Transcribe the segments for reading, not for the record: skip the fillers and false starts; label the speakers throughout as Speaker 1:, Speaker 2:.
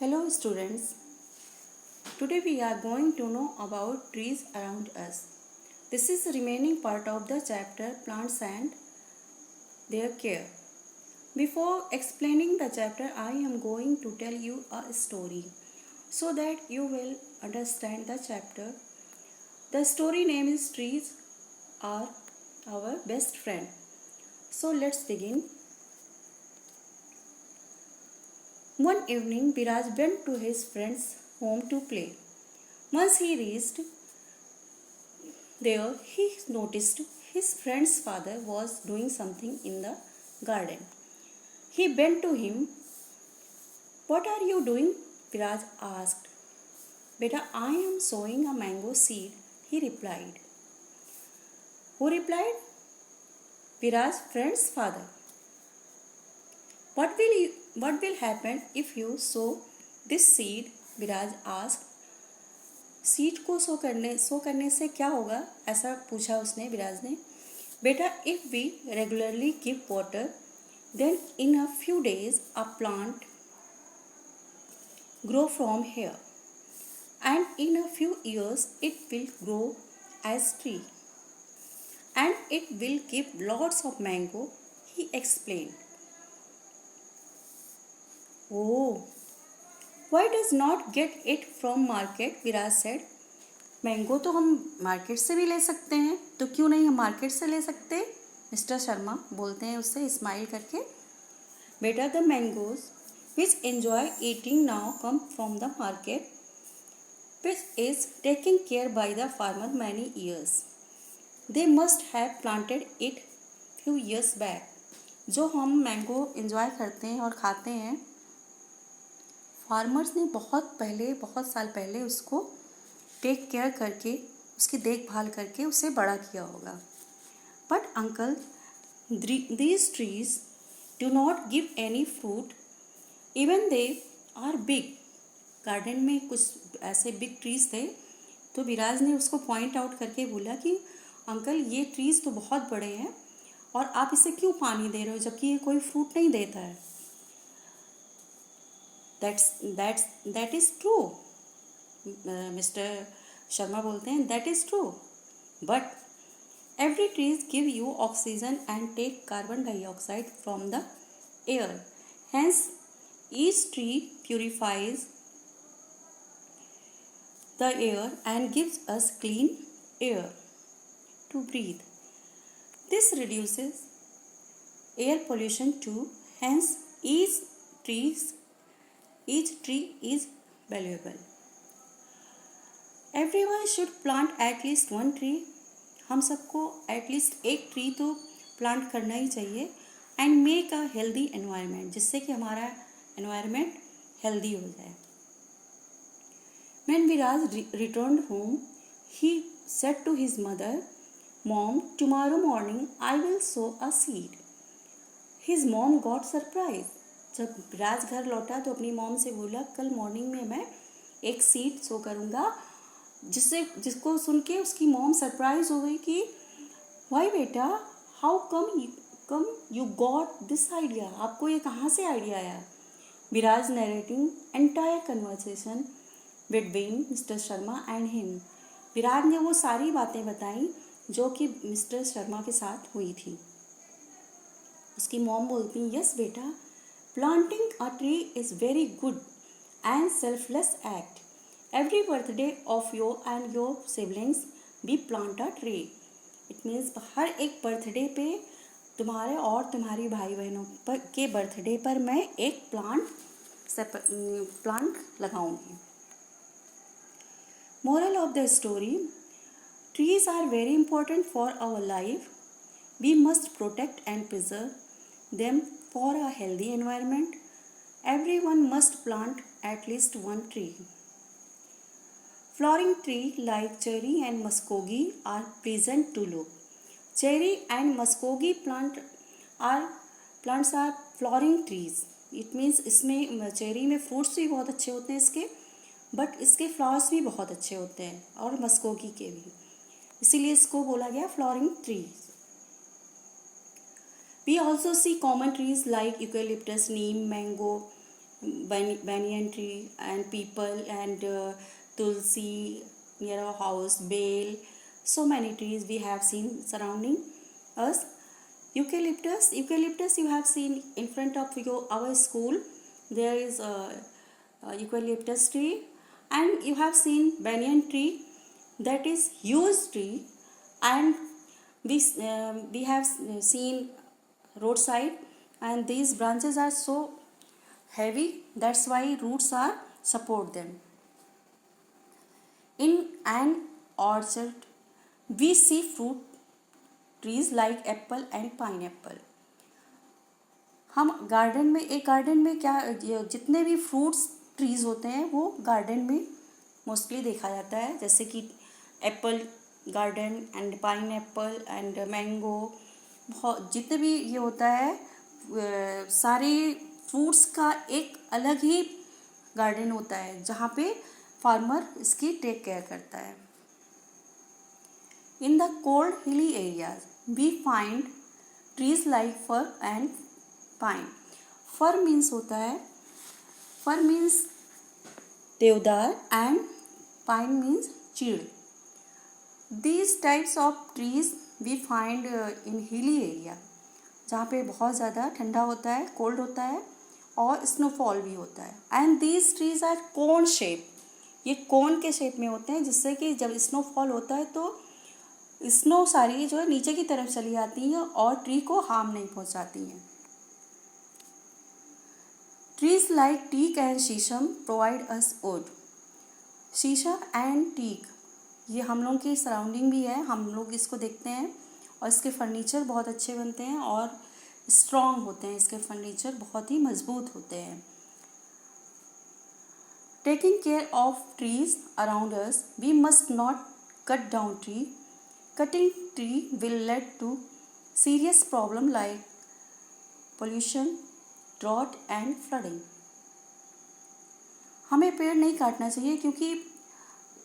Speaker 1: Hello students, today we are going to know about trees around us. This is the remaining part of the chapter Plants and Their Care. Before explaining the chapter, I am going to tell you a story so that you will understand the chapter. The story name is Trees Are Our Best Friend. So let's begin. One evening, Viraj went to his friend's home to play. Once he reached there, he noticed his friend's father was doing something in the garden. He bent to him. "What are you doing?" Viraj asked. "Beta, I am sowing a mango seed," he replied. Who replied? Viraj's friend's father. What will happen if you sow this seed?" Viraj asked. Seed को सो करने से क्या होगा, ऐसा पूछा उसने विराज ने. बेटा, if we regularly give water then in a few days a plant grow from here and in a few years it will grow as tree and it will give lots of mango, he explained. Oh, Why does not get it from market? Viraj said. Mango तो हम market से भी ले सकते हैं, तो क्यों नहीं हम मार्केट से ले सकते? मिस्टर शर्मा बोलते हैं उससे स्माइल करके. बेटा, the mangoes which enjoy eating now come from the market which is taking care by the farmer many years. They must have planted it few years back. जो हम मैंगो एंजॉय करते हैं और खाते हैं, फार्मर्स ने बहुत साल पहले उसको टेक केयर करके, उसकी देखभाल करके उसे बड़ा किया होगा. But uncle, these trees do not give any fruit even they are big. Garden में कुछ ऐसे बिग ट्रीज थे, तो विराज ने उसको पॉइंट आउट करके बोला कि अंकल, ये ट्रीज तो बहुत बड़े हैं और आप इसे क्यों पानी दे रहे हो जबकि ये कोई फ्रूट नहीं देता है. That is true. Mister Sharma बोलते हैं, that is true. But every trees give you oxygen and take carbon dioxide from the air. Hence, each tree purifies the air and gives us clean air to breathe. This reduces air pollution too. Hence, each tree is valuable. Everyone should plant at least one tree. हम सबको at least एक tree तो plant करना ही चाहिए. And make a healthy environment, जिससे कि हमारा environment healthy हो जाए. When Viraj returned home, he said to his mother, "Mom, tomorrow morning I will sow a seed." His mom got surprised. जब विराज घर लौटा तो अपनी मॉम से बोला, कल मॉर्निंग में मैं एक सीड सो करूँगा. जिसको सुन के उसकी मॉम सरप्राइज हो गई कि वाई बेटा, how come you got this idea. आपको ये कहाँ से आइडिया आया. Viraj narrating entire conversation between mister Sharma and him. Viraj ने वो सारी बातें बताई जो कि मिस्टर शर्मा के साथ हुई थी. उसकी मॉम बोलती, यस बेटा, planting a tree is very good and selfless act. Every birthday of you and your siblings we plant a tree. It means हर एक बर्थडे पे तुम्हारे और तुम्हारी भाई बहनों के बर्थडे पर मैं एक प्लांट लगाऊंगी. Moral of the story: trees are very important for our life. We must protect and preserve them for a healthy environment. Everyone must plant at least one tree. Flowering trees like cherry and muskogee are pleasant to look. Cherry and muskogee plants are flowering trees. It means इसमें cherry में fruits भी बहुत अच्छे होते हैं इसके, but इसके flowers भी बहुत अच्छे होते हैं, और मस्कोगी के भी, इसीलिए इसको बोला गया flowering trees. We also see common trees like eucalyptus, neem, mango, banyan tree and people and tulsi near our house, bale, so many trees we have seen surrounding us. Eucalyptus you have seen in front of our school. There is a eucalyptus tree, and you have seen banyan tree, that is huge tree, and we have seen roadside, and these branches are so heavy, that's why roots are support them. In an orchard we see fruit trees like apple and pineapple. हम garden में क्या जितने भी fruits trees होते हैं वो garden में mostly देखा जाता है, जैसे कि Apple garden and pineapple and mango, बहुत जितने भी ये होता है सारे फ्रूट्स का एक अलग ही गार्डन होता है जहाँ पे फार्मर इसकी टेक केयर करता है. In the cold hilly areas, we find trees like fir and pine. Fir means होता है, fir means देवदार and pine means चीड़. These types of trees we find in hilly area, जहाँ पे बहुत ज़्यादा ठंडा होता है, कोल्ड होता है और स्नोफॉल भी होता है. And these trees are cone shape. ये कोन के शेप में होते हैं, जिससे कि जब स्नोफॉल होता है तो स्नो सारी जो है नीचे की तरफ चली जाती हैं और ट्री को हार्म नहीं पहुंचाती हैं. ट्रीज लाइक टीक एंड शीशम प्रोवाइड अस वुड. शीशम एंड टीक ये हम लोग की सराउंडिंग भी है, हम लोग इसको देखते हैं और इसके फर्नीचर बहुत अच्छे बनते हैं और स्ट्रॉन्ग होते हैं, इसके फर्नीचर बहुत ही मजबूत होते हैं. Taking care of trees around us, we must not cut down tree. Cutting tree will lead to serious problem like pollution, drought and flooding. हमें पेड़ नहीं काटना चाहिए क्योंकि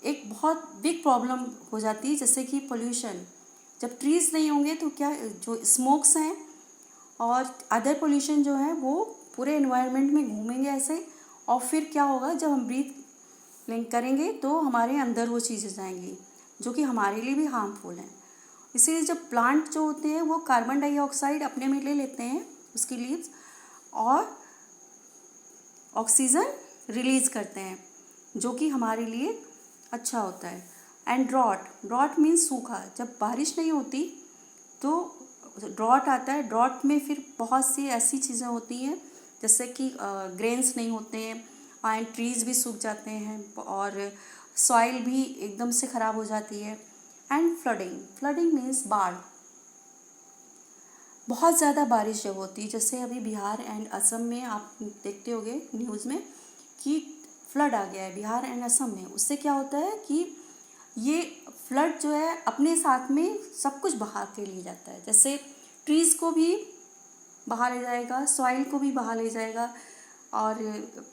Speaker 1: एक बहुत बिग प्रॉब्लम हो जाती है, जैसे कि पोल्यूशन. जब ट्रीज़ नहीं होंगे तो क्या जो स्मोक्स हैं और अदर पोल्यूशन जो है वो पूरे एनवायरनमेंट में घूमेंगे ऐसे, और फिर क्या होगा जब हम ब्रीथ करेंगे तो हमारे अंदर वो चीज़ें जाएंगी जो कि हमारे लिए भी हार्मफुल हैं. इसीलिए जब प्लांट जो होते हैं वो कार्बन डाइऑक्साइड अपने में ले लेते हैं उसकी लीव्स और ऑक्सीजन रिलीज करते हैं जो कि हमारे लिए अच्छा होता है. एंड ड्रॉट मीन्स सूखा. जब बारिश नहीं होती तो ड्रॉट आता है. ड्रॉट में फिर बहुत सी ऐसी चीज़ें होती हैं जैसे कि ग्रेन्स नहीं होते हैं एंड ट्रीज़ भी सूख जाते हैं और सॉइल भी एकदम से ख़राब हो जाती है. एंड फ्लडिंग मीन्स बाढ़. बहुत ज़्यादा बारिश जब होती है, जैसे अभी बिहार एंड असम में आप देखते होंगे न्यूज़ में कि फ्लड आ गया है बिहार एंड असम में. उससे क्या होता है कि ये फ्लड जो है अपने साथ में सब कुछ बहा के ले जाता है, जैसे ट्रीज़ को भी बहा ले जाएगा, सॉइल को भी बहा ले जाएगा और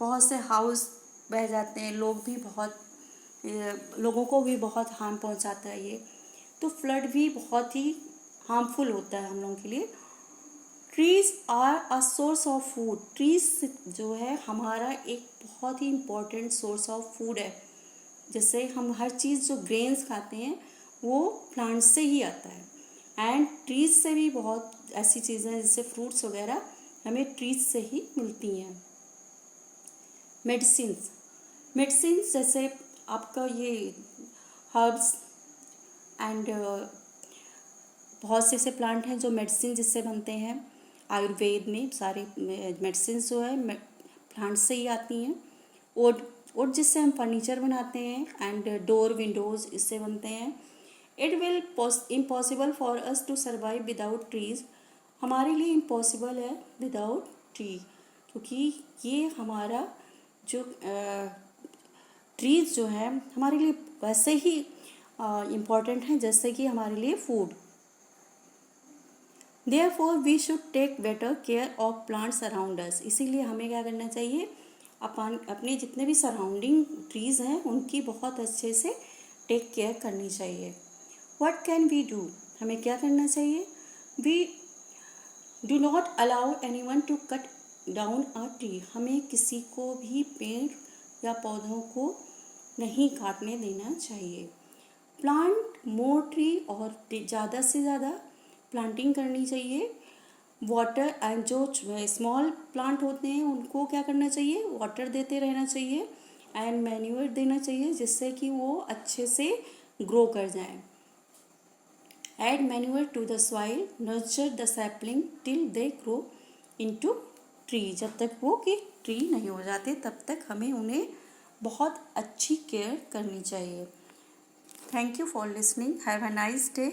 Speaker 1: बहुत से हाउस बह जाते हैं, लोगों को भी बहुत हार्म पहुंचाता है ये. तो फ्लड भी बहुत ही हार्मफुल होता है हम लोगों के लिए. Trees are a source of food. Trees जो है हमारा एक बहुत ही इम्पोर्टेंट सोर्स ऑफ फूड है. जैसे हम हर चीज़ जो ग्रेन्स खाते हैं वो प्लांट से ही आता है, एंड ट्रीज़ से भी बहुत ऐसी चीज़ें जैसे फ्रूट्स वगैरह हमें ट्रीज़ से ही मिलती हैं. मेडिसिन्स जैसे आपका ये हर्ब्स एंड बहुत से ऐसे प्लांट हैं जो मेडिसिन जिससे बनते हैं. आयुर्वेद में सारी मेडिसिन जो है प्लांट से ही आती हैं. वुड जिससे हम फर्नीचर बनाते हैं एंड डोर विंडोज़ इससे बनते हैं. It will impossible for us to survive without trees. हमारे लिए इम्पॉसिबल है विदाउट ट्री, क्योंकि ये हमारा जो ट्रीज़ जो है हमारे लिए वैसे ही इम्पॉर्टेंट हैं जैसे कि हमारे लिए food. Therefore we should take better care of plants around us. इसीलिए हमें क्या करना चाहिए, अपने जितने भी सराउंडिंग ट्रीज़ हैं उनकी बहुत अच्छे से टेक केयर करनी चाहिए. व्हाट कैन वी डू, हमें क्या करना चाहिए. We do not allow anyone to cut down a tree, हमें किसी को भी पेड़ या पौधों को नहीं काटने देना चाहिए। प्लांट मोर ट्री, और ज़्यादा से ज़्यादा प्लांटिंग करनी चाहिए। वाटर एंड जो स्मॉल प्लांट होते हैं उनको क्या करना चाहिए, वाटर देते रहना चाहिए एंड मैन्योर देना चाहिए, जिससे कि वो अच्छे से ग्रो कर जाएं। Add manure to the soil, nurture the sapling till they grow into tree। जब तक वो कि ट्री नहीं हो जाते तब तक हमें उन्हें बहुत अच्छी केयर करनी चाहिए। Thank you for listening. Have a nice day.